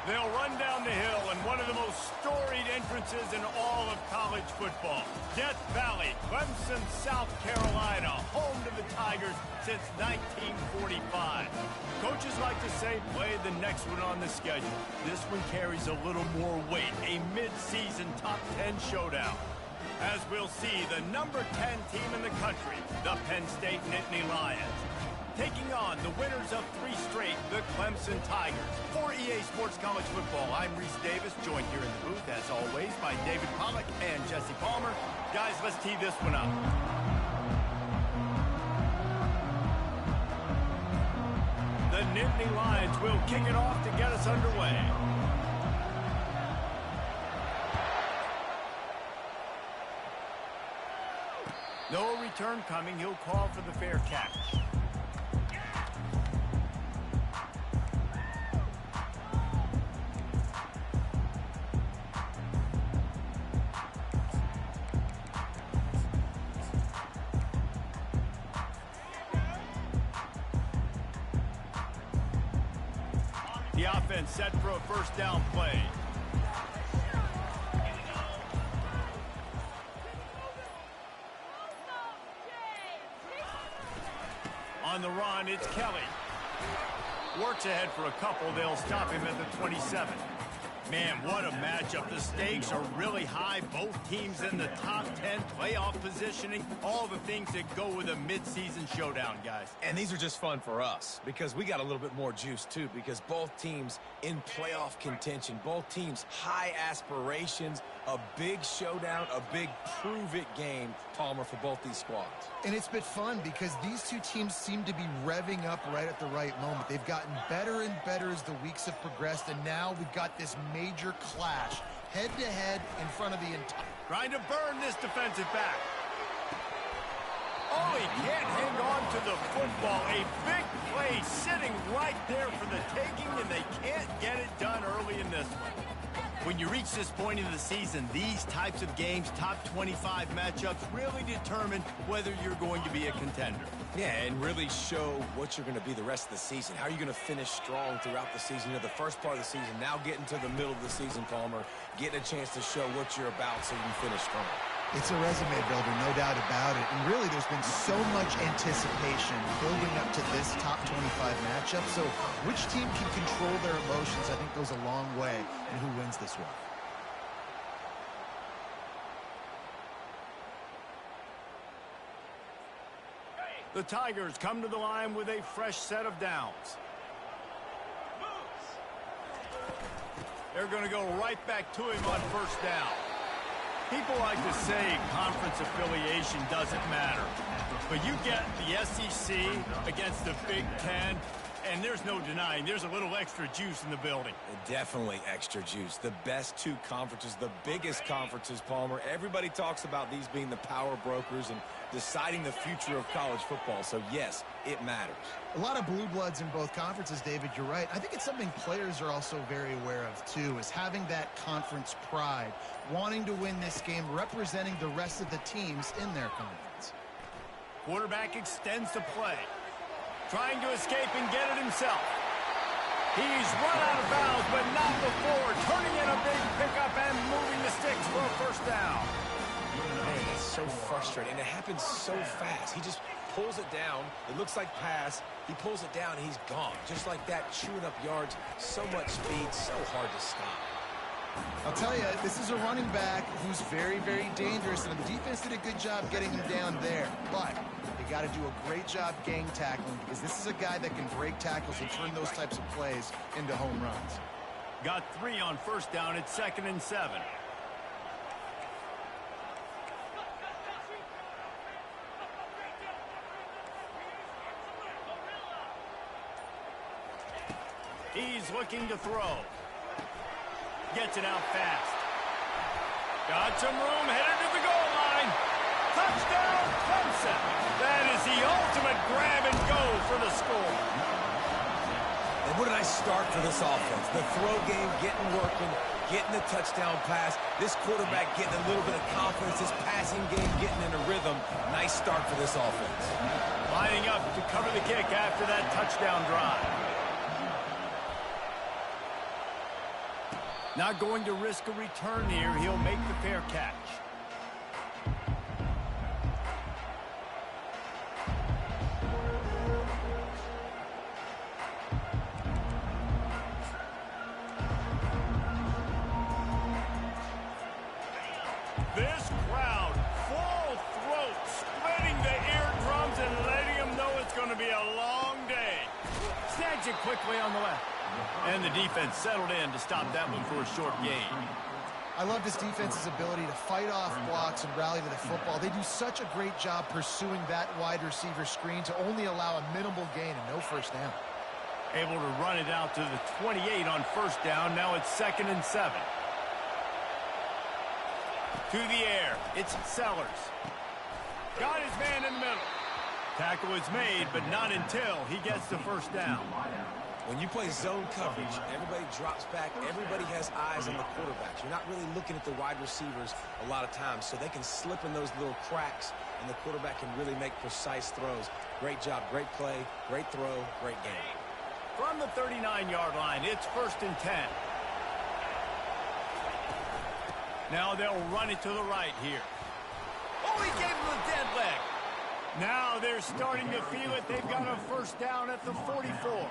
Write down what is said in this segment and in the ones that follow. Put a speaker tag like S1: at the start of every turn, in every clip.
S1: They'll run down the hill in one of the most storied entrances in all of college football. Death Valley, Clemson, South Carolina, home to the Tigers since 1945. Coaches like to say, play the next one on the schedule. This one carries a little more weight, a mid-season top 10 showdown. As we'll see, the number 10 team in the country, the Penn State Nittany Lions, taking on the winners of 3 straight, the Clemson Tigers. For EA Sports College Football, I'm Reese Davis, joined here in the booth, as always, by David Pollack and Jesse Palmer. Guys, let's tee this one up. The Nittany Lions will kick it off to get us underway. No return coming. He'll call for the fair catch. The offense set for a first down play. On the run, it's Kelly. Works ahead for a couple. They'll stop him at the 27. Man, what a matchup. The stakes are really high. Both teams in the top 10, playoff positioning, all the things that go with a midseason showdown, guys.
S2: And these are just fun for us because we got a little bit more juice, too, because both teams in playoff contention, both teams high aspirations, a big showdown, a big prove-it game, Palmer, for both these squads.
S3: And it's been fun because these two teams seem to be revving up right at the right moment. They've gotten better and better as the weeks have progressed, and now we've got this major clash head-to-head in front of the entire...
S1: Trying to burn this defensive back. Oh, he can't hang on to the football. A big play sitting right there for the taking, and they can't get it done early in this one. When you reach this point in the season, these types of games, top 25 matchups, really determine whether you're going to be a contender.
S2: Yeah, and really show what you're going to be the rest of the season. How are you going to finish strong throughout the season? You know, the first part of the season, now getting to the middle of the season, Palmer, getting a chance to show what you're about so you can finish strong.
S3: It's a resume builder, no doubt about it. And really, there's been so much anticipation building up to this top 25 matchup. So which team can control their emotions, I think, goes a long way in who wins this one.
S1: The Tigers come to the line with a fresh set of downs. They're going to go right back to him on first down. People like to say conference affiliation doesn't matter, but you get the SEC against the Big Ten, and there's no denying there's a little extra juice in the building.
S2: Definitely extra juice. The best 2 conferences, the biggest conferences, Palmer. Everybody talks about these being the power brokers and deciding the future of college football, so yes, it matters.
S3: A lot of blue bloods in both conferences, David, you're right. I think it's something players are also very aware of, too, is having that conference pride, wanting to win this game, representing the rest of the teams in their conference.
S1: Quarterback extends the play, trying to escape and get it himself. He's run out of bounds, but not before, turning in a big pickup and moving the sticks for a first down.
S2: Man, that's so frustrating, and it happens so fast. He just pulls it down. It looks like pass. He pulls it down, and he's gone. Just like that, chewing up yards. So much speed, so hard to stop.
S3: I'll tell you, this is a running back who's very, very dangerous, and the defense did a good job getting him down there. But you got to do a great job gang tackling because this is a guy that can break tackles and turn those types of plays into home runs.
S1: Got 3 on first down at 2nd and 7. He's looking to throw. Gets it out fast. Got some room, headed to the goal line. Touchdown, Clemson. That is the ultimate grab and go for the score.
S2: And what a nice start for this offense. The throw game getting working, getting the touchdown pass. This quarterback getting a little bit of confidence. This passing game getting in a rhythm. Nice start for this offense.
S1: Lining up to cover the kick after that touchdown drive. Not going to risk a return here. He'll make the fair catch. This crowd, full throat, splitting the eardrums and letting them know it's going to be a long day. Snags it quickly on the left. And the defense settled in to stop that one for a short gain.
S3: I love this defense's ability to fight off blocks and rally to the football. They do such a great job pursuing that wide receiver screen to only allow a minimal gain and no first down.
S1: Able to run it out to the 28 on first down. Now it's 2nd and 7. To the air. It's Sellers. Got his man in the middle. Tackle is made, but not until he gets the first down.
S2: When you play zone coverage, everybody drops back. Everybody has eyes on the quarterbacks. You're not really looking at the wide receivers a lot of times, so they can slip in those little cracks, and the quarterback can really make precise throws. Great job, great play, great throw, great game.
S1: From the 39-yard line, it's 1st and 10. Now they'll run it to the right here. Oh, he gave him a dead leg. Now they're starting to feel it. They've got a first down at the 44.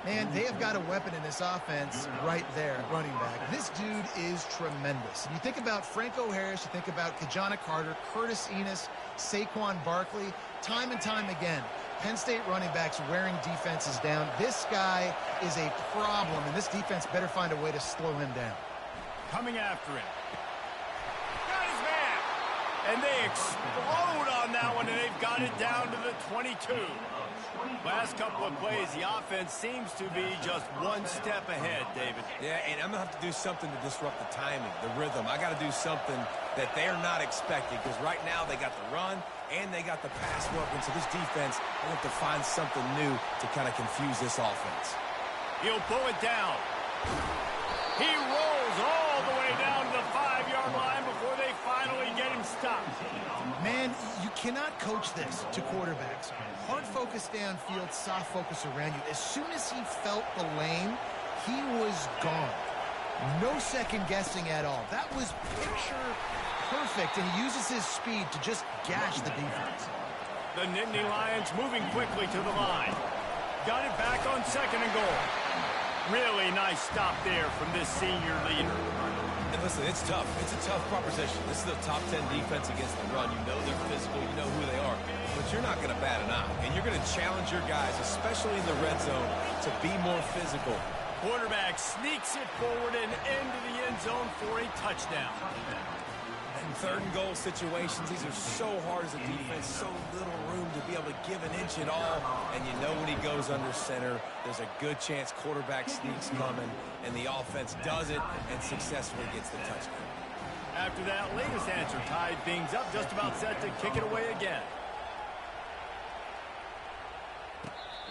S3: Man, they have got a weapon in this offense right there at running back. This dude is tremendous. You think about Franco Harris, you think about Kajana Carter, Curtis Enos, Saquon Barkley, time and time again. Penn State running backs wearing defenses down. This guy is a problem, and this defense better find a way to slow him down.
S1: Coming after him. Got his man. And they explode on that one, and they've got it down to the 22. Last couple of plays, the offense seems to be just one step ahead, David.
S2: Yeah, and I'm going to have to do something to disrupt the timing, the rhythm. I got to do something that they're not expecting, because right now they got the run and they got the pass working. So this defense, I have to find something new to kind of confuse this offense.
S1: He'll pull it down. He rolls all the way down to the 5-yard line before they finally get him stopped.
S3: Man, you cannot coach this to quarterbacks. Hard focus downfield, soft focus around you. As soon as he felt the lane, he was gone. No second guessing at all. That was picture perfect, and he uses his speed to just gash the defense.
S1: The Nittany Lions moving quickly to the line. Got it back on 2nd and goal. Really nice stop there from this senior leader.
S2: And listen, it's tough. It's a tough proposition. This is a top 10 defense against the run. You know they're physical. You know who they are. But you're not going to bat an eye. And you're going to challenge your guys, especially in the red zone, to be more physical.
S1: Quarterback sneaks it forward and into the end zone for a touchdown.
S2: And 3rd and goal situations, these are so hard as a defense, so little room to be able to give an inch at all. And you know when he goes under center, there's a good chance quarterback sneaks coming, and the offense does it and successfully gets the touchdown.
S1: After that latest answer tied things up, just about set to kick it away again.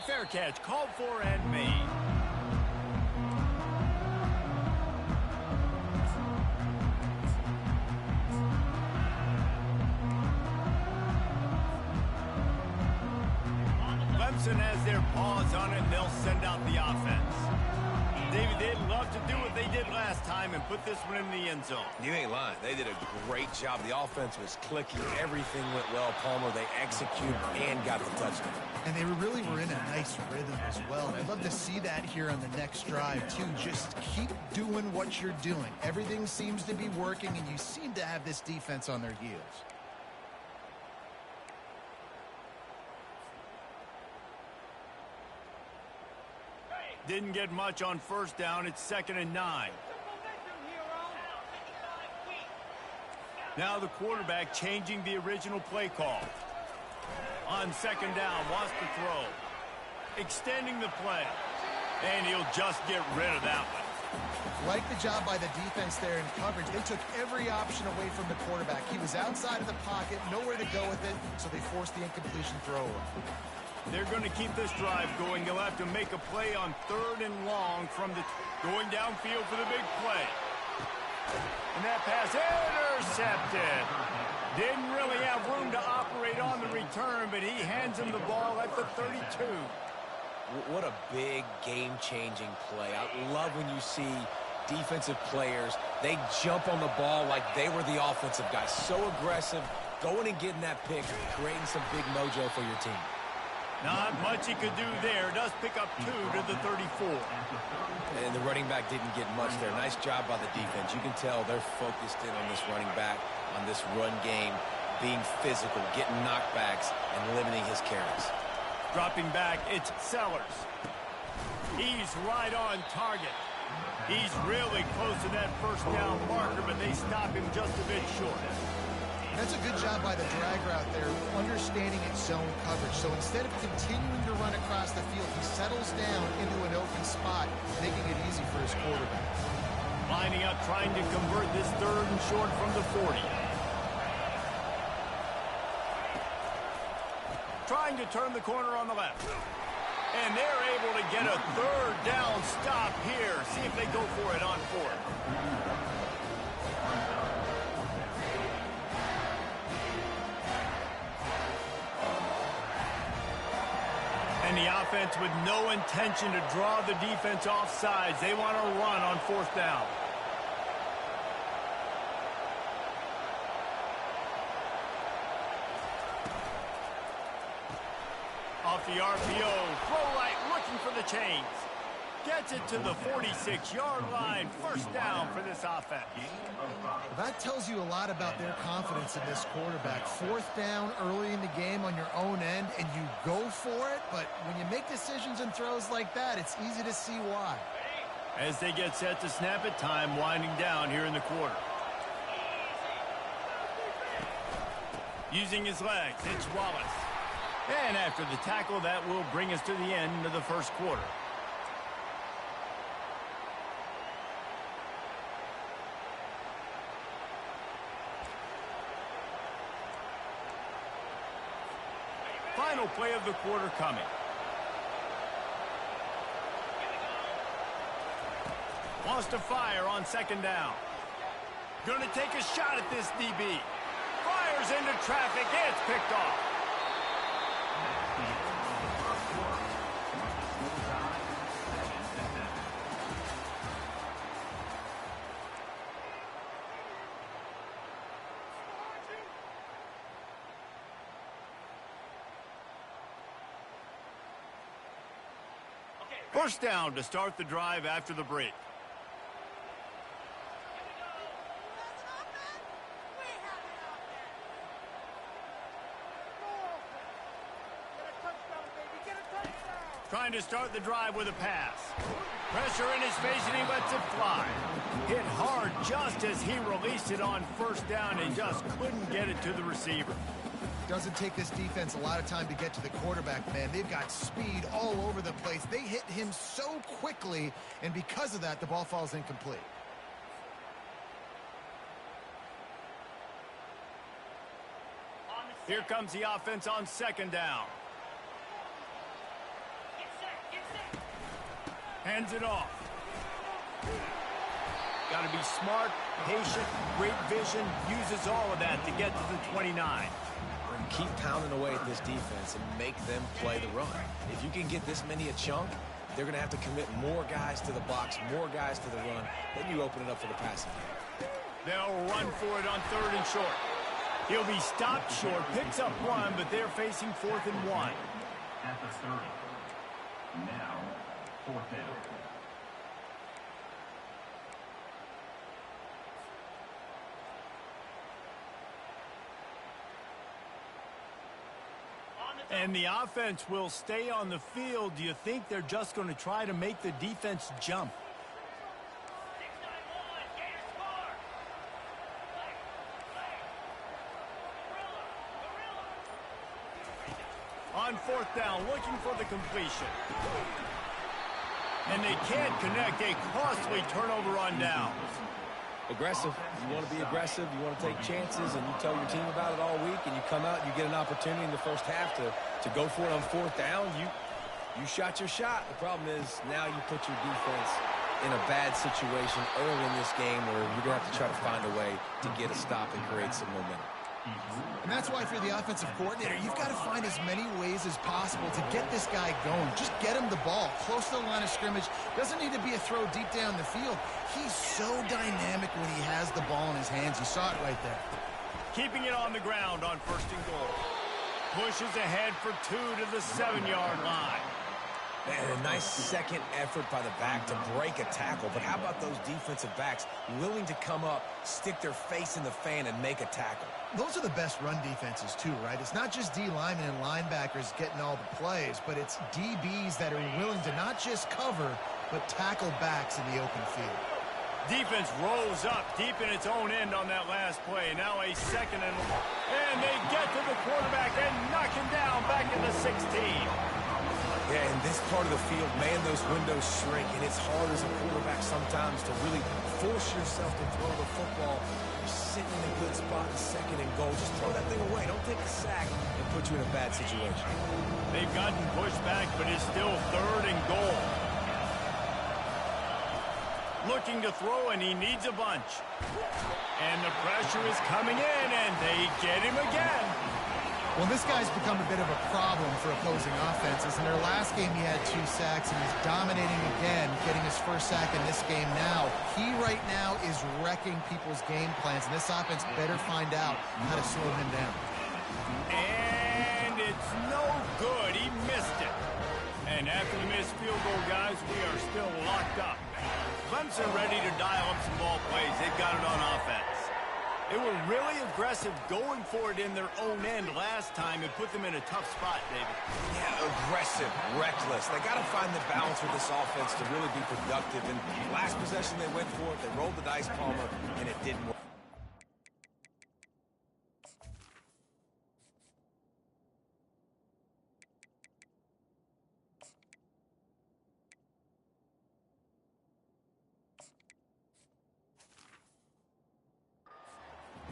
S1: Fair catch called for and made. Clemson has their paws on it, and they'll send out the offense. David, they'd love to do what they did last time and put this one in the end zone.
S2: You ain't lying. They did a great job. The offense was clicking. Everything went well. Palmer, they executed and got the touchdown.
S3: And they really were in a nice rhythm as well. And I'd love to see that here on the next drive, too. Just keep doing what you're doing. Everything seems to be working, and you seem to have this defense on their heels.
S1: Didn't get much on first down. It's 2nd and 9. Now the quarterback changing the original play call. On 2nd down, wants to throw. Extending the play. And he'll just get rid of that one.
S3: Like the job by the defense there in coverage. They took every option away from the quarterback. He was outside of the pocket, nowhere to go with it, so they forced the incompletion throw.
S1: They're going to keep this drive going. They'll have to make a play on 3rd and long from the going downfield for the big play. And that pass intercepted. Didn't really have room to operate on the return, but he hands him the ball at the 32.
S2: What a big game-changing play. I love when you see defensive players, they jump on the ball like they were the offensive guys. So aggressive, going and getting that pick, creating some big mojo for your team.
S1: Not much he could do there. Does pick up 2 to the 34.
S2: And the running back didn't get much there. Nice job by the defense. You can tell they're focused in on this running back, on this run game, being physical, getting knockbacks, and limiting his carries.
S1: Dropping back, it's Sellers. He's right on target. He's really close to that first down marker, but they stop him just a bit short.
S3: That's a good job by the drag route there, understanding its zone coverage. So instead of continuing to run across the field, he settles down into an open spot, making it easy for his quarterback.
S1: Lining up, trying to convert this 3rd and short from the 40. Trying to turn the corner on the left. And they're able to get a 3rd down stop here. See if they go for it on 4th. And the offense with no intention to draw the defense off sides. They want to run on 4th down. Off the RPO, throw right, looking for the chains. Gets it to the 46-yard line. 1st down for this offense.
S3: That tells you a lot about their confidence in this quarterback. 4th down early in the game on your own end, and you go for it. But when you make decisions and throws like that, it's easy to see why.
S1: As they get set to snap it, time winding down here in the quarter. Using his legs, it's Wallace. And after the tackle, that will bring us to the end of the 1st quarter. Final play of the quarter coming. Wants to fire on 2nd down. Going to take a shot at this DB. Fires into traffic. It's picked off. First down to start the drive after the break. Trying to start the drive with a pass. Pressure in his face and he lets it fly. Hit hard just as he released it on 1st down and just couldn't get it to the receiver.
S3: Doesn't take this defense a lot of time to get to the quarterback, man. They've got speed all over the place. They hit him so quickly, and because of that, the ball falls incomplete.
S1: Here comes the offense on 2nd down. Hands it off. Got to be smart, patient, great vision, uses all of that to get to the 29.
S2: Keep pounding away at this defense and make them play the run. If you can get this many a chunk, they're going to have to commit more guys to the box, more guys to the run. Then you open it up for the passing game.
S1: They'll run for it on 3rd and short. He'll be stopped short, picks up 1, but they're facing 4th and 1.
S4: At the 30. Now, 4th down.
S1: And the offense will stay on the field. Do you think they're just going to try to make the defense jump? On 4th down, looking for the completion. And they can't connect. A costly turnover on downs.
S2: Aggressive. You want to be aggressive. You want to take chances, and you tell your team about it all week, and you come out and you get an opportunity in the first half to go for it on 4th down. You shot your shot. The problem is now you put your defense in a bad situation early in this game where you're going to have to try to find a way to get a stop and create some momentum.
S3: And that's why, if you're the offensive coordinator, you've got to find as many ways as possible to get this guy going. Just get him the ball close to the line of scrimmage. Doesn't need to be a throw deep down the field. He's so dynamic when he has the ball in his hands. You saw it right there.
S1: Keeping it on the ground on 1st and goal. Pushes ahead for 2 to the 7-yard line.
S2: And a nice second effort by the back to break a tackle. But how about those defensive backs willing to come up, stick their face in the fan, and make a tackle?
S3: Those are the best run defenses, too, right? It's not just D linemen and linebackers getting all the plays, but it's DBs that are willing to not just cover, but tackle backs in the open field.
S1: Defense rolls up deep in its own end on that last play. Now a 2nd and they get to the quarterback and knock him down back in the 16.
S2: Yeah, in this part of the field, man, those windows shrink, and it's hard as a quarterback sometimes to really force yourself to throw the football. You're sitting in a good spot in 2nd and goal. Just throw that thing away. Don't take a sack and put you in a bad situation.
S1: They've gotten pushed back, but it's still 3rd and goal. Looking to throw, and he needs a bunch. And the pressure is coming in, and they get him again.
S3: Well, this guy's become a bit of a problem for opposing offenses. In their last game, he had 2 sacks, and he's dominating again, getting his 1st sack in this game now. He right now is wrecking people's game plans, and this offense better find out how to slow him down.
S1: And it's no good. He missed it. And after the missed field goal, guys, we are still locked up. Clemson ready to dial up some ball plays. They've got it on offense. They were really aggressive going for it in their own end last time. It put them in a tough spot, David.
S2: Yeah, aggressive, reckless. They got to find the balance with this offense to really be productive. And last possession they went for it. They rolled the dice, Palmer, and it didn't work.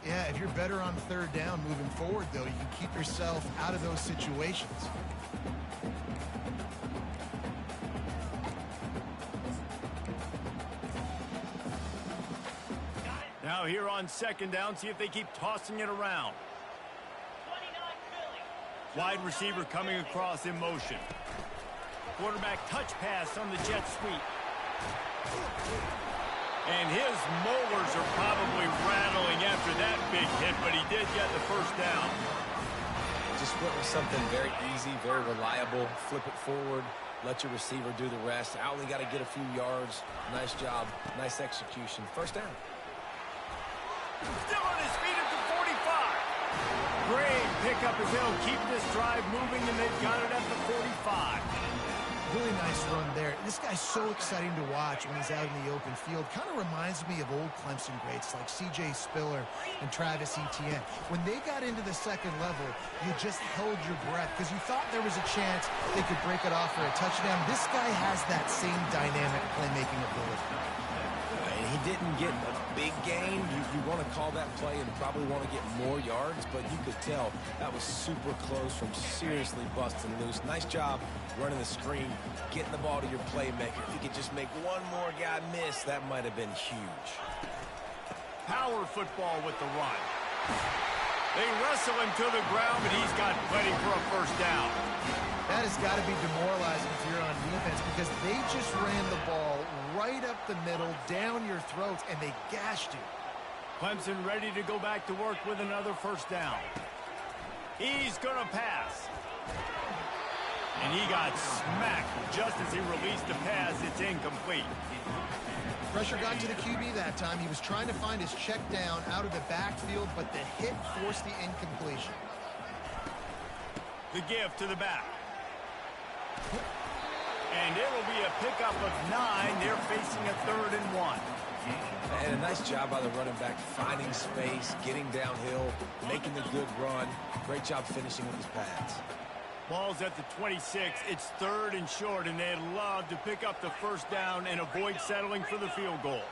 S3: Yeah, if you're better on 3rd down moving forward, though, you can keep yourself out of those situations.
S1: Now here on 2nd down, see if they keep tossing it around. Wide receiver coming across in motion. Quarterback touch pass on the jet sweep. And his molars are probably rattling after that big hit, but he did get the 1st down.
S2: Just went with something very easy, very reliable. Flip it forward, let your receiver do the rest. I only got to get a few yards. Nice job, nice execution. 1st down.
S1: Still on his feet at the 45. Great pickup as they'll keep this drive moving, and they've got it at the 45.
S3: Really nice run there. This guy's so exciting to watch when he's out in the open field. Kind of reminds me of old Clemson greats like C.J. Spiller and Travis Etienne. When they got into the 2nd level, you just held your breath because you thought there was a chance they could break it off for a touchdown. This guy has that same dynamic playmaking ability.
S2: He didn't get a big gain. You want to call that play and probably want to get more yards, but you could tell that was super close from seriously busting loose. Nice job running the screen, getting the ball to your playmaker. If you could just make one more guy miss, that might have been huge.
S1: Power football with the run. They wrestle him to the ground, but he's got plenty for a 1st down.
S3: That has got to be demoralizing if you're on defense because they just ran the ball right up the middle, down your throats, and they gashed you.
S1: Clemson ready to go back to work with another 1st down. He's going to pass. And he got smacked just as he released the pass. It's incomplete.
S3: Pressure got to the QB that time. He was trying to find his check down out of the backfield, but the hit forced the incompletion.
S1: The give to the back. And it'll be a pickup of 9. They're facing a 3rd and 1.
S2: And a nice job by the running back, finding space, getting downhill, making the good run. Great job finishing with his pads.
S1: Ball's at the 26. It's 3rd and short, and they'd love to pick up the 1st down and avoid settling for the field goal.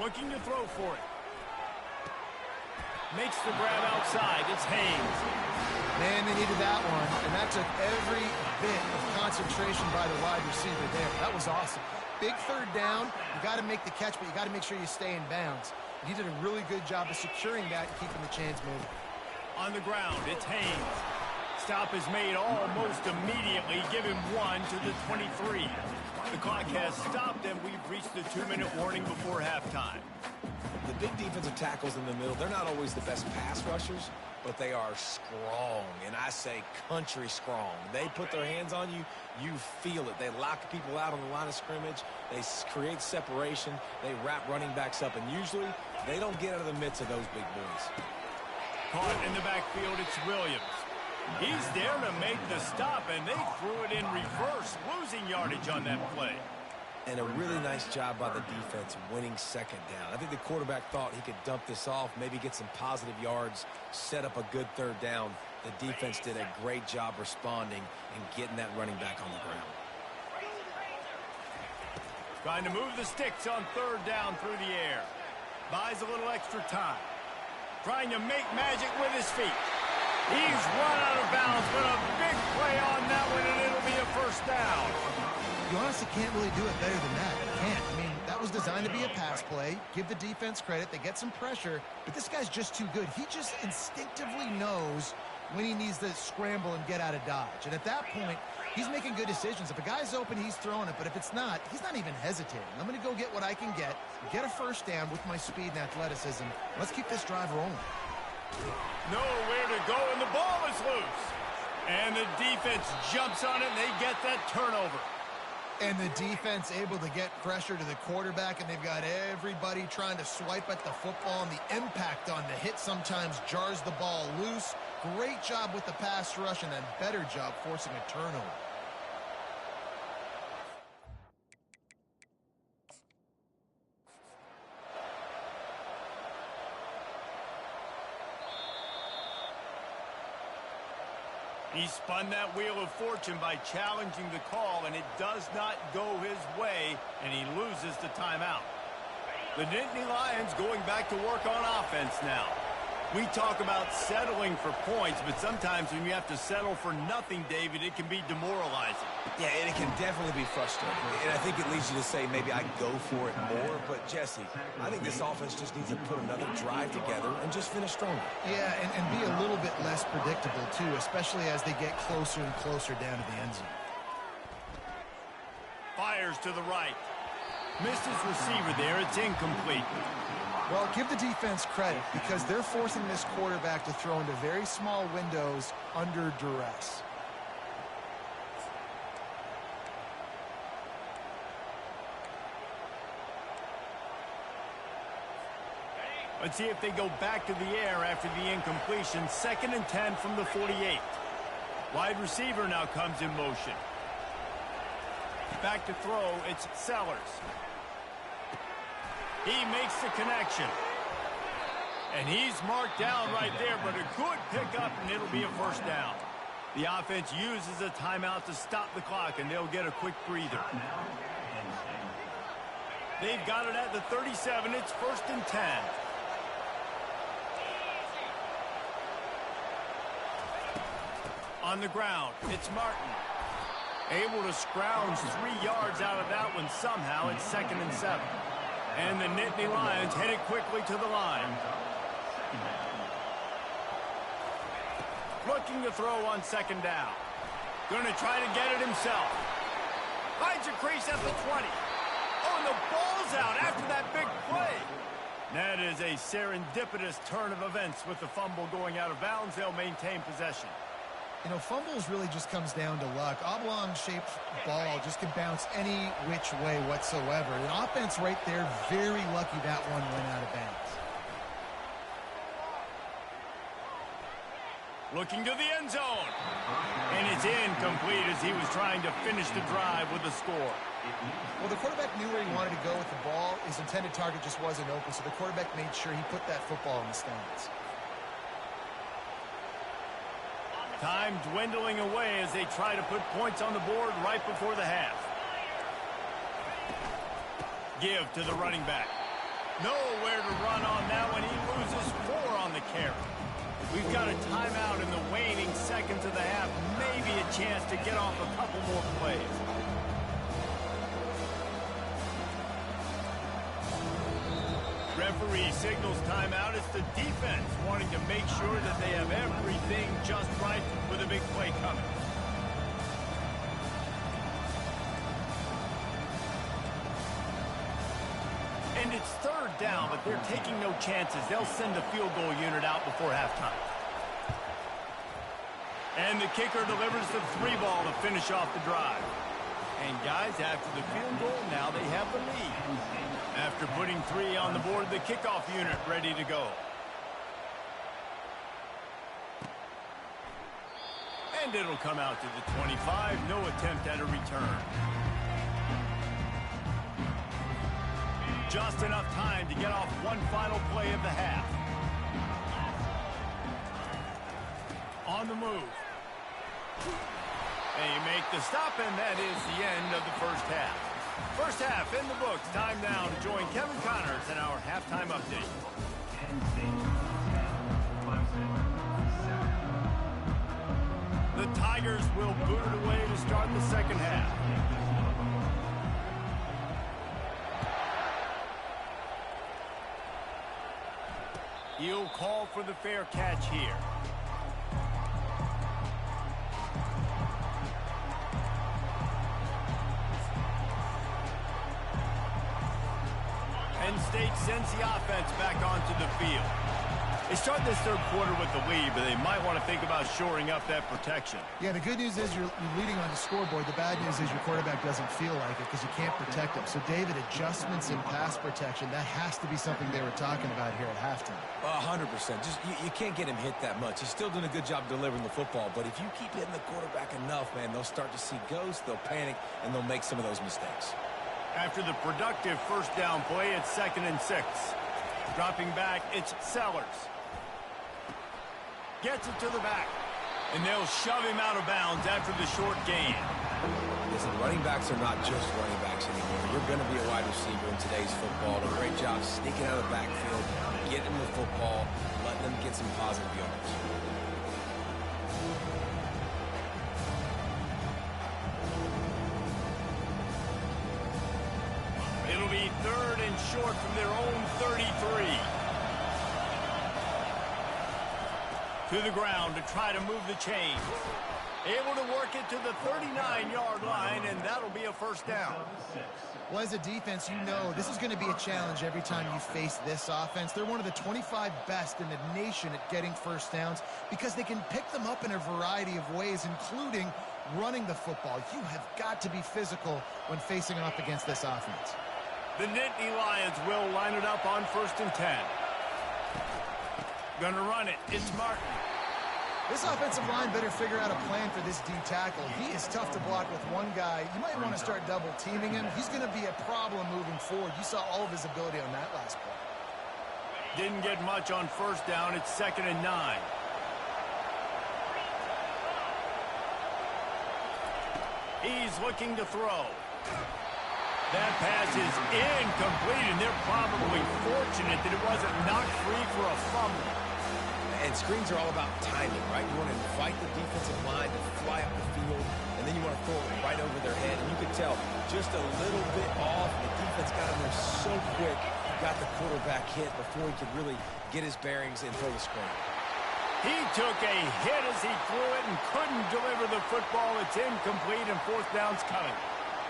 S1: Looking to throw for it. Makes the grab outside. It's Haynes.
S3: Man, they needed that one, and that took every bit of concentration by the wide receiver there. That was awesome. Big third down. You got to make the catch, but you got to make sure you stay in bounds. He did a really good job of securing that and keeping the chains moving.
S1: On the ground, it's Haynes. Stop is made almost immediately. Give him 1 to the 23. The clock has stopped, and we've reached the 2-minute warning before halftime.
S2: The big defensive tackles in the middle, they're not always the best pass rushers, but they are strong, and I say country strong. They put their hands on you, you feel it. They lock people out on the line of scrimmage. They create separation. They wrap running backs up, and usually they don't get out of the midst of those big boys.
S1: Caught in the backfield, it's Williams. He's there to make the stop, and they threw it in reverse, losing yardage on that play.
S2: And a really nice job by the defense winning second down. I think the quarterback thought he could dump this off, maybe get some positive yards, set up a good third down. The defense did a great job responding and getting that running back on the ground.
S1: Trying to move the sticks on third down through the air. Buys a little extra time. Trying to make magic with his feet. He's run out of bounds, but a big play on that one, and it'll be a first down.
S3: You honestly can't really do it better than that. You can't. I mean, that was designed to be a pass play. Give the defense credit. They get some pressure, but this guy's just too good. He just instinctively knows when he needs to scramble and get out of dodge. And at that point, he's making good decisions. If a guy's open, he's throwing it. But if it's not, he's not even hesitating. I'm going to go get what I can get a first down with my speed and athleticism. Let's keep this drive rolling.
S1: Nowhere to go, and the ball is loose. And the defense jumps on it, and they get that turnover.
S3: And the defense able to get pressure to the quarterback, and they've got everybody trying to swipe at the football, and the impact on the hit sometimes jars the ball loose. Great job with the pass rush, and then better job forcing a turnover.
S1: He spun that wheel of fortune by challenging the call, and it does not go his way, and he loses the timeout. The Nittany Lions going back to work on offense now. We talk about settling for points, but sometimes when you have to settle for nothing, David, it can be demoralizing.
S2: Yeah, and it can definitely be frustrating. And I think it leads you to say maybe I go for it more. But, Jesse, I think this offense just needs to put another drive together and just finish stronger.
S3: Yeah, and be a little bit less predictable, too, especially as they get closer and closer down to the end zone.
S1: Fires to the right. Missed his receiver there. It's incomplete.
S3: Well, give the defense credit because they're forcing this quarterback to throw into very small windows under duress.
S1: Let's see if they go back to the air after the incompletion. 2nd and 10 from the 48. Wide receiver now comes in motion. Back to throw, it's Sellers. He makes the connection. And he's marked down right there, but a good pickup, and it'll be a first down. The offense uses a timeout to stop the clock, and they'll get a quick breather. They've got it at the 37. It's 1st and 10. On the ground, it's Martin. Able to scrounge 3 yards out of that one somehow. It's 2nd and 7. And the Nittany Lions headed quickly to the line. Looking to throw on 2nd down. Going to try to get it himself. Finds a crease at the 20. Oh, and the ball's out after that big play. That is a serendipitous turn of events with the fumble going out of bounds. They'll maintain possession.
S3: You know, fumbles really just comes down to luck. Oblong-shaped ball just can bounce any which way whatsoever. The offense right there, very lucky that one went out of bounds.
S1: Looking to the end zone. And it's incomplete as he was trying to finish the drive with a score.
S3: Well, the quarterback knew where he wanted to go with the ball. His intended target just wasn't open, so the quarterback made sure he put that football in the stands.
S1: Time dwindling away as they try to put points on the board right before the half. Give to the running back. Nowhere to run on that one. He loses 4 on the carry. We've got a timeout in the waning seconds of the half. Maybe a chance to get off a couple more plays. Referee signals timeout. It's the defense wanting to make sure that they have everything just right with a big play coming. And it's third down, but they're taking no chances. They'll send the field goal unit out before halftime. And the kicker delivers the 3-ball to finish off the drive. And guys, after the field goal, now they have the lead. After putting 3 on the board, the kickoff unit ready to go. And it'll come out to the 25. No attempt at a return. Just enough time to get off one final play of the half. On the move. They make the stop, and that is the end of the first half. First half in the books. Time now to join Kevin Connors in our halftime update. The Tigers will boot it away to start the second half. He'll call for the fair catch here. Penn State sends the offense back onto the field. They start this third quarter with the lead, but they might want to think about shoring up that protection.
S3: Yeah, the good news is you're leading on the scoreboard. The bad news is your quarterback doesn't feel like it because you can't protect him. So, David, adjustments in pass protection, that has to be something they were talking about here at halftime.
S2: 100%. Just you can't get him hit that much. He's still doing a good job delivering the football, but if you keep hitting the quarterback enough, man, they'll start to see ghosts, they'll panic, and they'll make some of those mistakes.
S1: After the productive first down play, it's 2nd and 6. Dropping back, it's Sellers. Gets it to the back. And they'll shove him out of bounds after the short gain.
S2: Listen, running backs are not just running backs anymore. You're going to be a wide receiver in today's football. A great job sneaking out of the backfield, getting the football, letting them get some positive yards.
S1: It'll be 3rd and short from their own 33. To the ground to try to move the chains. Able to work it to the 39-yard line, and that'll be a first down.
S3: Well, as a defense, you know this is going to be a challenge every time you face this offense. They're one of the 25 best in the nation at getting first downs because they can pick them up in a variety of ways, including running the football. You have got to be physical when facing off against this offense.
S1: The Nittany Lions will line it up on 1st and 10. Gonna run it. It's Martin.
S3: This offensive line better figure out a plan for this D tackle. He is tough to block with one guy. You might want to start double teaming him. He's going to be a problem moving forward. You saw all of his ability on that last play.
S1: Didn't get much on first down. It's 2nd and 9. He's looking to throw. That pass is incomplete, and they're probably fortunate that it wasn't knocked free for a fumble.
S2: And screens are all about timing, right? You want to invite the defensive line to fly up the field, and then you want to throw it right over their head. And you could tell just a little bit off. The defense got in there so quick, got the quarterback hit before he could really get his bearings and throw the screen.
S1: He took a hit as he threw it and couldn't deliver the football. It's incomplete, and 4th down's coming.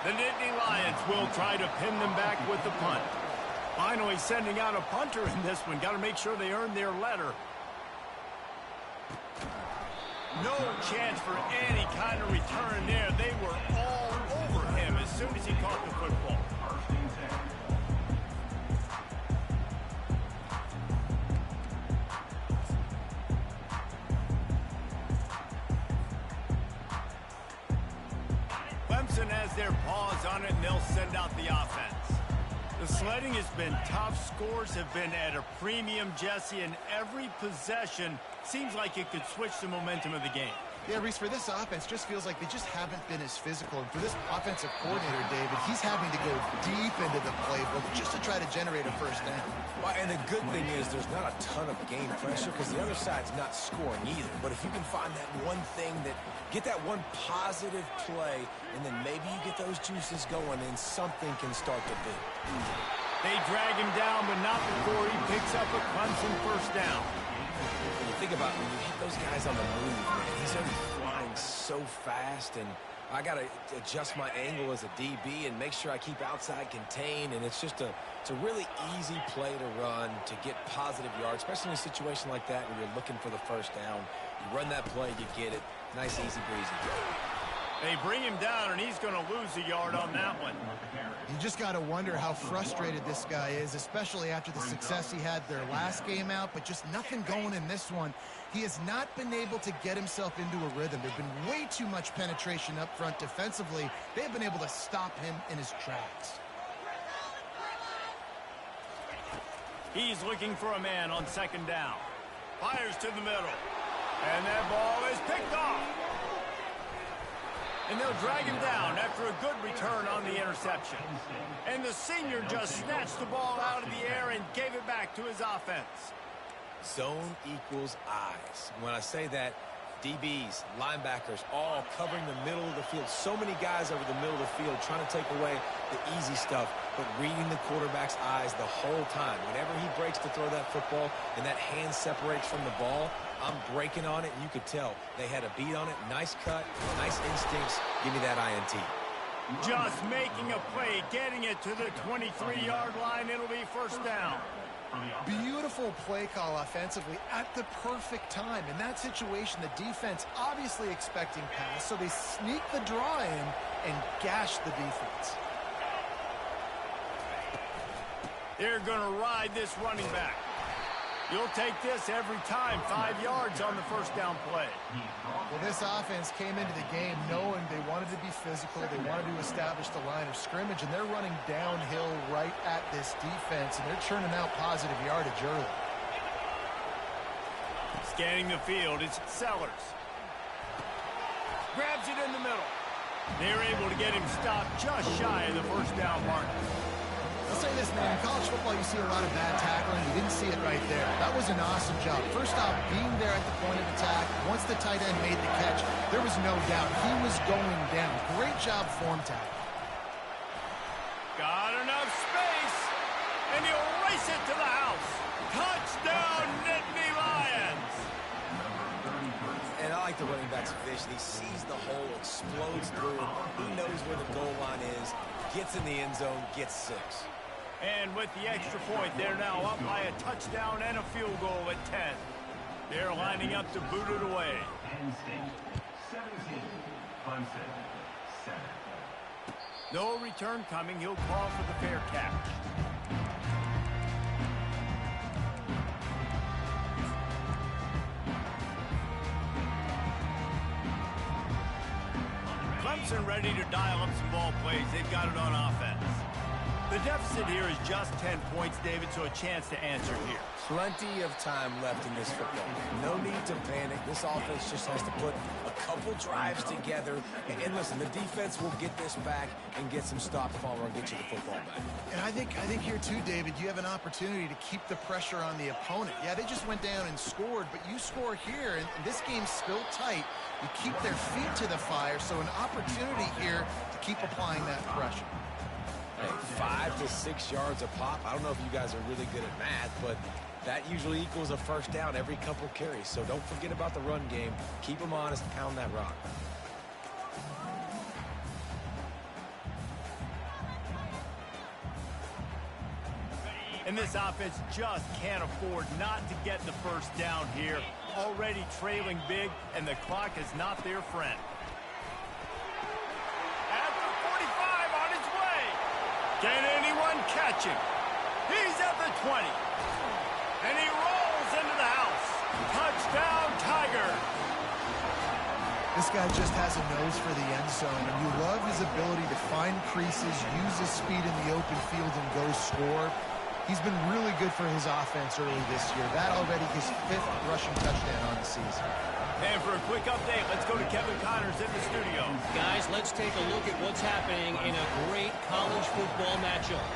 S1: The Nittany Lions will try to pin them back with the punt. Finally sending out a punter in this one. Got to make sure they earn their letter. No chance for any kind of return there. They were all over him as soon as he caught the football. Clemson has their paws on it, and they'll send out the offense. The sledding has been tough. Scores have been at a premium, Jesse, and every possession seems like it could switch the momentum of the game.
S3: Yeah, Reese, for this offense, just feels like they just haven't been as physical. And for this offensive coordinator, David, he's having to go deep into the playbook just to try to generate a first down.
S2: Well, and the good thing is there's not a ton of game pressure because the other side's not scoring either. But if you can find that one thing get that one positive play, and then maybe you get those juices going and something can start to build.
S1: They drag him down, but not before he picks up a Clemson first down.
S2: When you think about it, when you hit those guys on the move, man, he's already flying so fast, and I got to adjust my angle as a DB and make sure I keep outside contained, and it's a really easy play to run to get positive yards, especially in a situation like that where you're looking for the first down. You run that play, you get it. Nice, easy breezy.
S1: They bring him down, and he's going to lose a yard on that one.
S3: You just got to wonder how frustrated this guy is, especially after the success he had their last game out, but just nothing going in this one. He has not been able to get himself into a rhythm. There's been way too much penetration up front defensively. They've been able to stop him in his tracks.
S1: He's looking for a man on second down. Fires to the middle. And that ball is picked off. And they'll drag him down after a good return on the interception. And the senior just snatched the ball out of the air and gave it back to his offense.
S2: Zone equals eyes. When I say that, DBs, linebackers, all covering the middle of the field. So many guys over the middle of the field trying to take away the easy stuff, but reading the quarterback's eyes the whole time. Whenever he breaks to throw that football and that hand separates from the ball, I'm breaking on it, and you could tell they had a beat on it. Nice cut, nice instincts. Give me that INT.
S1: Just making a play, getting it to the 23-yard line. It'll be first down.
S3: Beautiful play call offensively at the perfect time. In that situation, the defense obviously expecting pass, so they sneak the draw in and gash the defense.
S1: They're going to ride this running back. You'll take this every time. 5 yards on the first down play.
S3: Well, this offense came into the game knowing they wanted to be physical. They wanted to establish the line of scrimmage, and they're running downhill right at this defense, and they're churning out positive yardage early.
S1: Scanning the field, it's Sellers. Grabs it in the middle. They're able to get him stopped just shy of the first down mark.
S3: I'll say this, man, in college football you see a lot of bad tackling. You didn't see it right there. That was an awesome job. First off, being there at the point of attack. Once the tight end made the catch, there was no doubt he was going down. Great job form tackle.
S1: Got enough space, and he'll race it to the house. Touchdown, Nittany Lions!
S2: And I like the running back's vision. He sees the hole, explodes through it. He knows where the goal line is, gets in the end zone, gets 6.
S1: And with the extra point, they're now up by a touchdown and a field goal at 10. They're lining up to boot it away.
S4: Penn State, 17. Clemson, 7.
S1: No return coming. He'll call for the fair catch. Clemson ready to dial up some ball plays. They've got it on offense. The deficit here is just 10 points, David, so a chance to answer here.
S2: Plenty of time left in this football game. No need to panic. This offense just has to put a couple drives together. And listen, the defense will get this back and get some stop follower and get you the football back.
S3: And I think here too, David, you have an opportunity to keep the pressure on the opponent. Yeah, they just went down and scored, but you score here, and this game's still tight. You keep their feet to the fire, so an opportunity here to keep applying that pressure.
S2: Hey, 5 to 6 yards a pop. I don't know if you guys are really good at math, but that usually equals a first down every couple carries. So don't forget about the run game. Keep them honest, pound that rock.
S1: And this offense just can't afford not to get the first down here. Already trailing big, and the clock is not their friend. At the 45 on his way. Can anyone catch him? He's at the 20. And he rolls into the house. Touchdown, Tiger.
S3: This guy just has a nose for the end zone, and you love his ability to find creases, use his speed in the open field, and go score. He's been really good for his offense early this year. That already his 5th rushing touchdown on the season.
S1: And for a quick update, let's go to Kevin Connors in the studio.
S5: Guys, let's take a look at what's happening in a great college football matchup.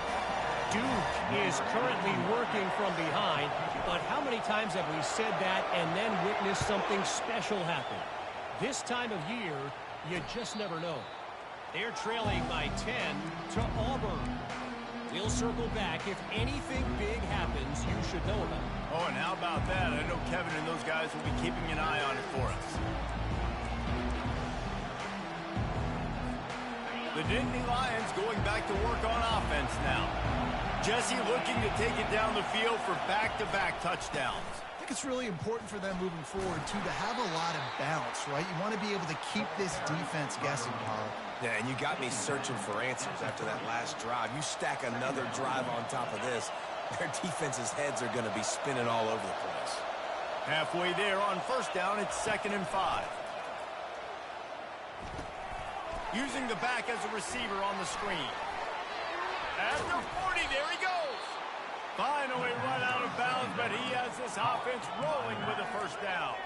S5: Duke is currently working from behind, but how many times have we said that and then witnessed something special happen? This time of year, you just never know. They're trailing by 10 to Auburn. We'll circle back. If anything big happens, you should know about it.
S1: Oh, and how about that? I know Kevin and those guys will be keeping an eye on it for us. The Nittany Lions going back to work on offense now. Jesse looking to take it down the field for back-to-back touchdowns.
S3: I think it's really important for them moving forward, too, to have a lot of balance, right? You want to be able to keep this defense guessing, Paul.
S2: Yeah, and you got me searching for answers after that last drive. You stack another drive on top of this, their defense's heads are going to be spinning all over the place.
S1: Halfway there on first down, it's 2nd and 5. Using the back as a receiver on the screen. At the 40, there he goes. Finally run out of bounds, but he has this offense rolling with a first down.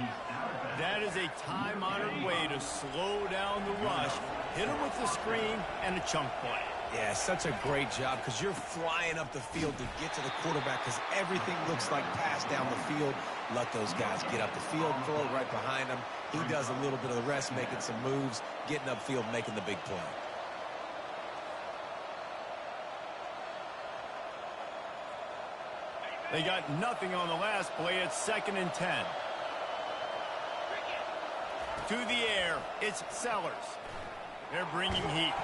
S1: That is a time-honored way to slow down the rush, hit him with the screen, and a chunk play.
S2: Yeah, such a great job because you're flying up the field to get to the quarterback because everything looks like pass down the field. Let those guys get up the field, throw it right behind him. He does a little bit of the rest, making some moves, getting upfield, making the big play.
S1: They got nothing on the last play. It's 2nd and 10. To the air, it's Sellers. They're bringing heat.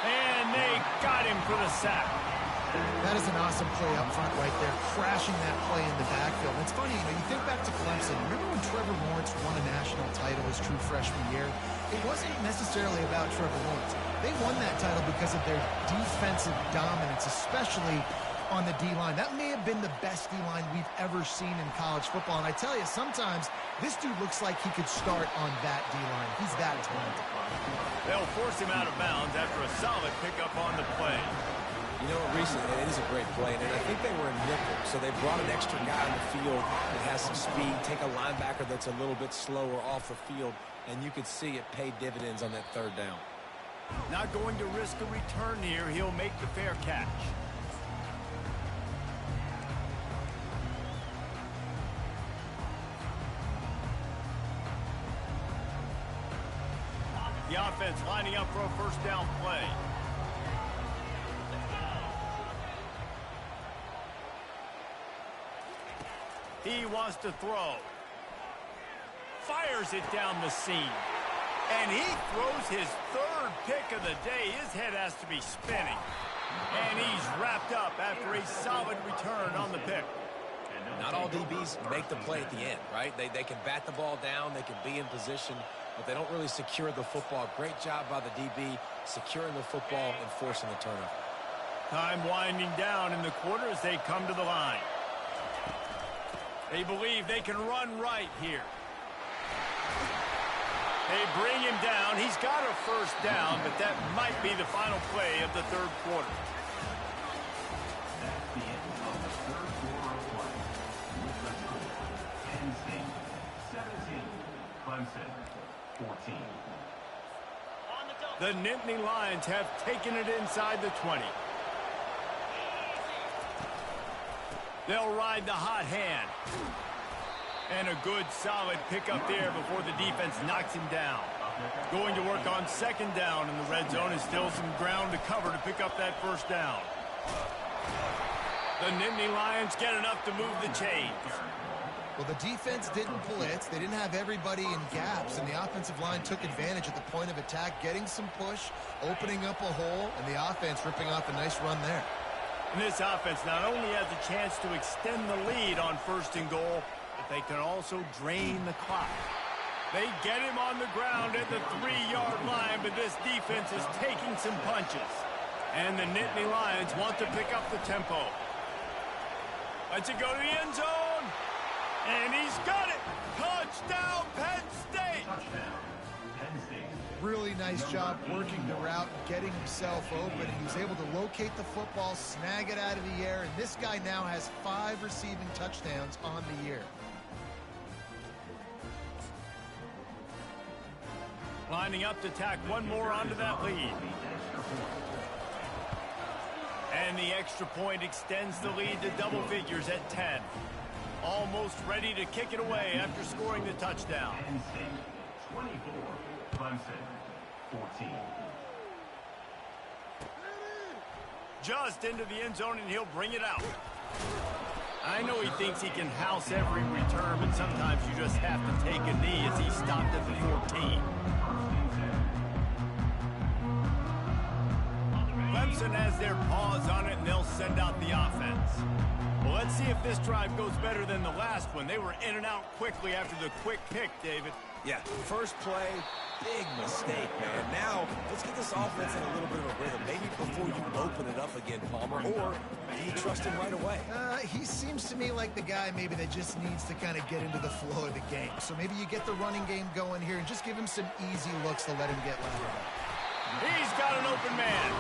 S1: And they got him for the sack.
S3: That is an awesome play up front right there, crashing that play in the backfield. And it's funny, you think back to Clemson. Remember when Trevor Lawrence won a national title his true freshman year? It wasn't necessarily about Trevor Lawrence. They won that title because of their defensive dominance, especially on the D-line. That may have been the best D-line we've ever seen in college football. And I tell you, sometimes this dude looks like he could start on that D-line. He's that talented.
S1: They'll force him out of bounds after a solid pickup on the play.
S2: You know what, recently, it is a great play, and I think they were in nickel, so they brought an extra guy on the field that has some speed, take a linebacker that's a little bit slower off the field, and you could see it pay dividends on that 3rd down.
S1: Not going to risk a return here. He'll make the fair catch. The offense lining up for a first down play. He wants to throw. Fires it down the seam. And he throws his 3rd pick of the day. His head has to be spinning. And he's wrapped up after a solid return on the pick.
S2: Not all DBs make the play at the end, right? They can bat the ball down, they can be in position, but they don't really secure the football. Great job by the DB securing the football and forcing the turnover.
S1: Time winding down in the quarter as they come to the line. They believe they can run right here. They bring him down. He's got a first down, but that might be the final play of the 3rd quarter.
S4: That's the end of the 3rd quarter of play. With the score, Penn State 17, Clemson 14.
S1: The Nittany Lions have taken it inside the 20. They'll ride the hot hand. And a good, solid pickup there before the defense knocks him down. Going to work on 2nd down in the red zone, and still some ground to cover to pick up that first down. The Nittany Lions get enough to move the chains.
S3: Well, the defense didn't blitz. They didn't have everybody in gaps, and the offensive line took advantage at the point of attack, getting some push, opening up a hole, and the offense ripping off a nice run there.
S1: And this offense not only has a chance to extend the lead on 1st and goal, but they can also drain the clock. They get him on the ground at the 3-yard line, but this defense is taking some punches. And the Nittany Lions want to pick up the tempo. Lets it go to the end zone. And he's got it. Touchdown, Penn State.
S4: Touchdown, Penn State.
S3: Really nice job working the route, getting himself open. He was able to locate the football, snag it out of the air, and this guy now has 5 receiving touchdowns on the year.
S1: Lining up to tack one more onto that lead. And the extra point extends the lead to double figures at 10. Almost ready to kick it away after scoring the touchdown.
S4: 24, Clemson, 14.
S1: Just into the end zone, and he'll bring it out. I know he thinks he can house every return, but sometimes you just have to take a knee as he stopped at the 14. Clemson has their paws on it, and they'll send out the offense. Well, let's see if this drive goes better than the last one. They were in and out quickly after the quick pick, David.
S2: Yeah, first play, big mistake, man. Now, let's get this offense in a little bit of a rhythm. Maybe before you open it up again, Palmer, or do you trust him right away?
S3: He seems to me like the guy maybe that just needs to kind of get into the flow of the game. So maybe you get the running game going here and just give him some easy looks to let him get lateral.
S1: He's got an open man.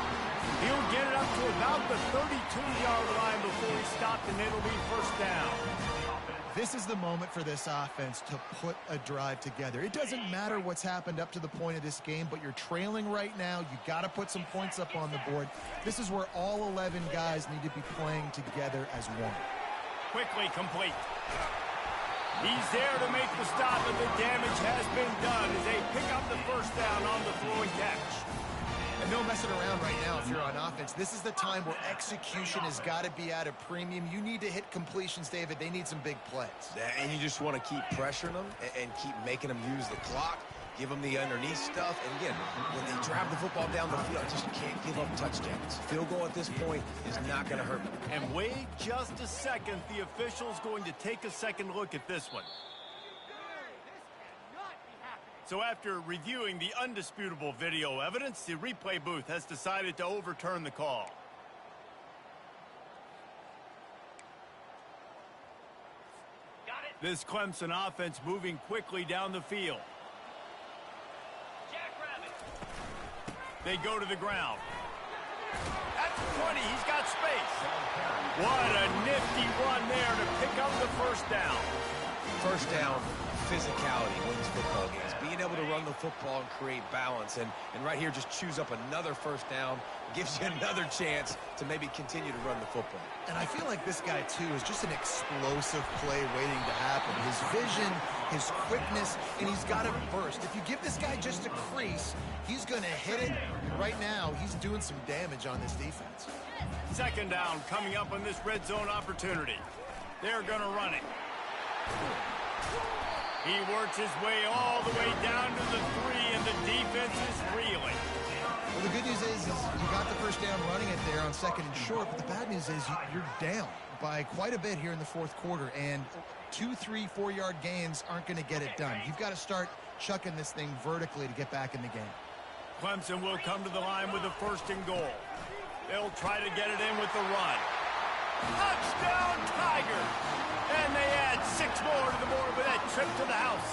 S1: He'll get it up to about the 32-yard line before he stopped, and it'll be first down.
S3: This is the moment for this offense to put a drive together. It doesn't matter what's happened up to the point of this game, but you're trailing right now. You got to put some points up on the board. This is where all 11 guys need to be playing together as one.
S1: Quickly complete. He's there to make the stop, and the damage has been done as they pick up the first down on the throw and catch.
S3: And no messing around right now if you're on offense. This is the time where execution has got to be at a premium. You need to hit completions, David. They need some big plays.
S2: And you just want to keep pressuring them and keep making them use the clock, give them the underneath stuff. And again, when they drive the football down the field, just can't give up touchdowns. Field goal at this point is not going to hurt them.
S1: And wait just a second. The official's going to take a second look at this one. So after reviewing the undisputable video evidence, the replay booth has decided to overturn the call. This Clemson offense moving quickly down the field. They go to the ground. At the 20, he's got space. What a nifty run there to pick up the first down.
S2: First down, physicality wins football games. Being able to run the football and create balance. And right here, just choose up another first down. Gives you another chance to maybe continue to run the football.
S3: And I feel like this guy, too, is just an explosive play waiting to happen. His vision, his quickness, and he's got a burst. If you give this guy just a crease, he's going to hit it. And right now, he's doing some damage on this defense.
S1: Second down coming up on this red zone opportunity. They're going to run it. He works his way all the way down to the 3, and the defense is reeling.
S3: Well, the good news is you got the first down running it there on second and short, but the bad news is you're down by quite a bit here in the fourth quarter, and 2, 3, 4-yard gains aren't going to get it done. You've got to start chucking this thing vertically to get back in the game.
S1: Clemson will come to the line with a first and goal. They'll try to get it in with the run. Touchdown, Tigers! And they add 6 more to the board with that trip to the house.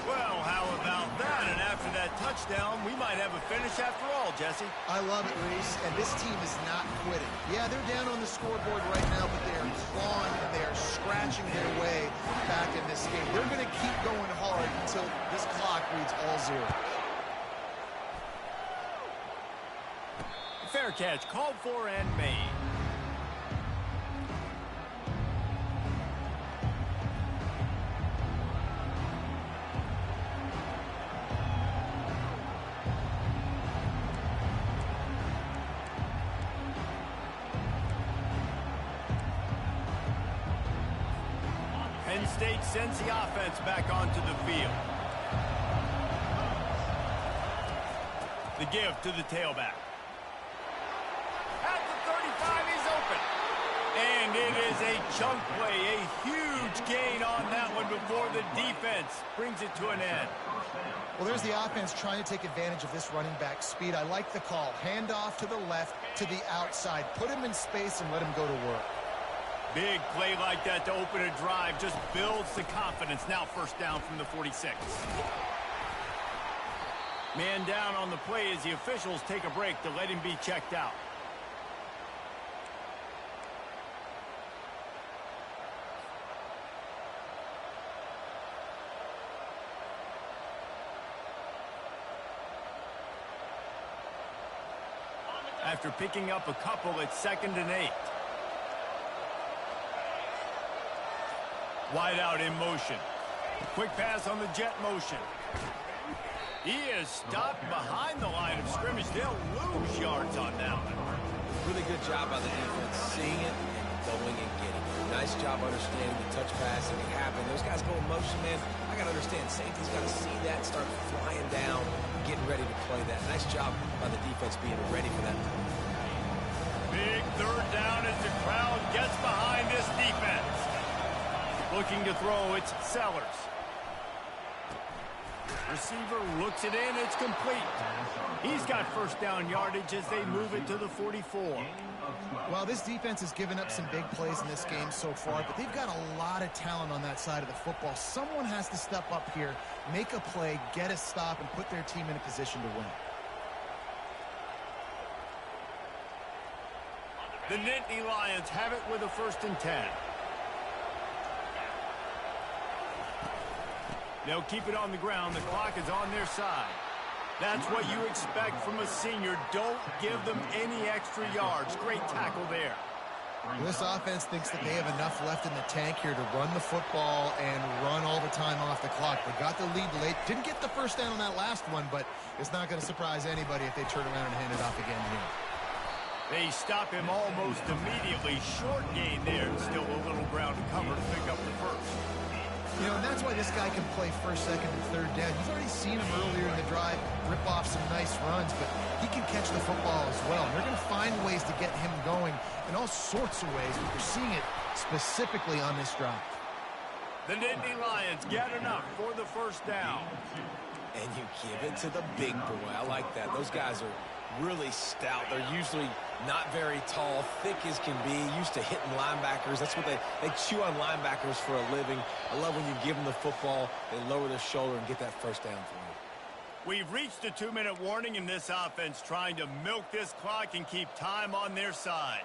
S1: Well, how about that? And after that touchdown, we might have a finish after all, Jesse.
S3: I love it, Reese, and this team is not quitting. Yeah, they're down on the scoreboard right now, but they are clawing and they are scratching their way back in this game. They're going to keep going hard until this clock reads all zeros.
S1: Fair catch called for and made. Penn State sends the offense back onto the field. The give to the tailback. At the 35, he's open. And it is a chunk play, a huge gain on that one before the defense brings it to an end.
S3: Well, there's the offense trying to take advantage of this running back speed. I like the call. Hand off to the left, to the outside. Put him in space and let him go to work.
S1: Big play like that to open a drive just builds the confidence. Now first down from the 46. Man down on the play as the officials take a break to let him be checked out. after picking up a couple at 2nd and 8. Wide out in motion. Quick pass on the jet motion. He is stopped behind the line of scrimmage. They'll lose yards on that one.
S2: Really good job by the defense, seeing it and going and getting it. Nice job understanding the touch passing can happen. Those guys go in motion, man. I got to understand, safety's got to see that and start flying down, getting ready to play that. Nice job by the defense being ready for that.
S1: Big 3rd down as the crowd gets behind this defense. Looking to throw, it's Sellers. Receiver looks it in, it's complete. He's got 1st down yardage as they move it to the 44.
S3: Well, this defense has given up some big plays in this game so far, but they've got a lot of talent on that side of the football. Someone has to step up here, make a play, get a stop, and put their team in a position to win.
S1: The Nittany Lions have it with a 1st and 10. They'll keep it on the ground. The clock is on their side. That's what you expect from a senior. Don't give them any extra yards. Great tackle there.
S3: This offense thinks that they have enough left in the tank here to run the football and run all the time off the clock. They got the lead late. Didn't get the 1st down on that last one, but it's not going to surprise anybody if they turn around and hand it off again here.
S1: They stop him almost immediately. Short gain there. Still a little ground to cover to pick up the 1st.
S3: You know, and that's why this guy can play 1st, 2nd, and 3rd down. You've already seen him earlier in the drive rip off some nice runs, but he can catch the football as well. And they're going to find ways to get him going in all sorts of ways, but you're seeing it specifically on this drive.
S1: The Nittany Lions get enough for the 1st down.
S2: And you give it to the big boy. I like that. Those guys are really stout. They're usually not very tall, thick as can be, used to hitting linebackers. That's what they chew on linebackers for a living. I love when you give them the football, they lower their shoulder and get that 1st down for you.
S1: We've reached a 2-minute warning in this offense, trying to milk this clock and keep time on their side.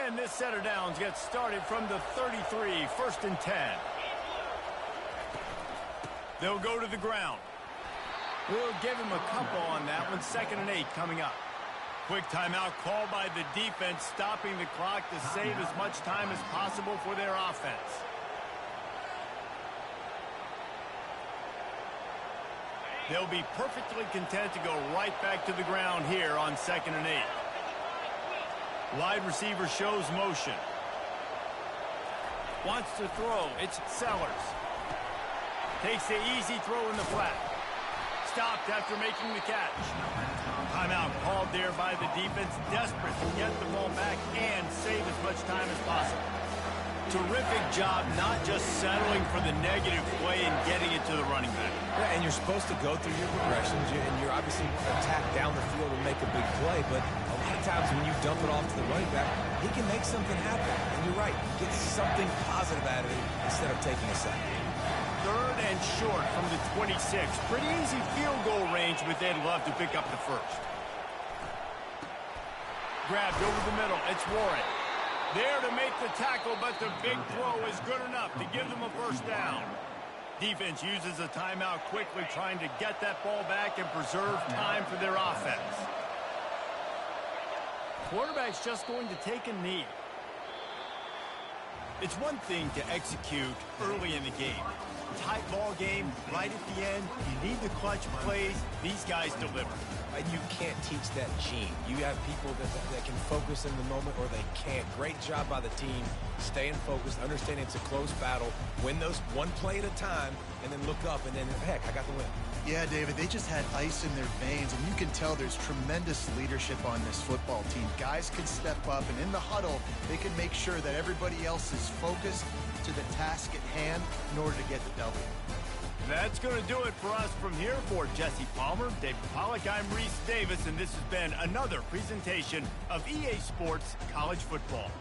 S1: And this set of downs gets started from the 33, 1st and 10. They'll go to the ground. We'll give him a couple on that one. 2nd and 8 coming up. Quick timeout called by the defense, stopping the clock to save as much time as possible for their offense. They'll be perfectly content to go right back to the ground here on 2nd and 8. Wide receiver shows motion. Wants to throw. It's Sellers. Takes the easy throw in the flat. Stopped after making the catch. Timeout called there by the defense, desperate to get the ball back and save as much time as possible. Terrific job not just settling for the negative play and getting it to the running back.
S2: Yeah, and you're supposed to go through your progressions, and you're obviously attack down the field and make a big play, but a lot of times when you dump it off to the running back, he can make something happen. And you're right, get something positive out of it instead of taking a sack.
S1: 3rd and short from the 26. Pretty easy field goal range, but they'd love to pick up the 1st. Grabbed over the middle. It's Warren. There to make the tackle, but the big throw is good enough to give them a 1st down. Defense uses a timeout quickly, trying to get that ball back and preserve time for their offense. Quarterback's just going to take a knee. It's one thing to execute early in the game. Tight ball game, right at the end. You need the clutch plays. These guys deliver.
S2: And you can't teach that gene. You have people that can focus in the moment or they can't. Great job by the team, staying focused, understanding it's a close battle, win those one play at a time, and then look up, and then, heck, I got the win.
S3: Yeah, David, they just had ice in their veins, and you can tell there's tremendous leadership on this football team. Guys can step up, and in the huddle, they can make sure that everybody else is focused to the task at hand in order to get the W.
S1: That's going to do it for us from here. For Jesse Palmer, David Pollack, I'm Reese Davis, and this has been another presentation of EA Sports College Football.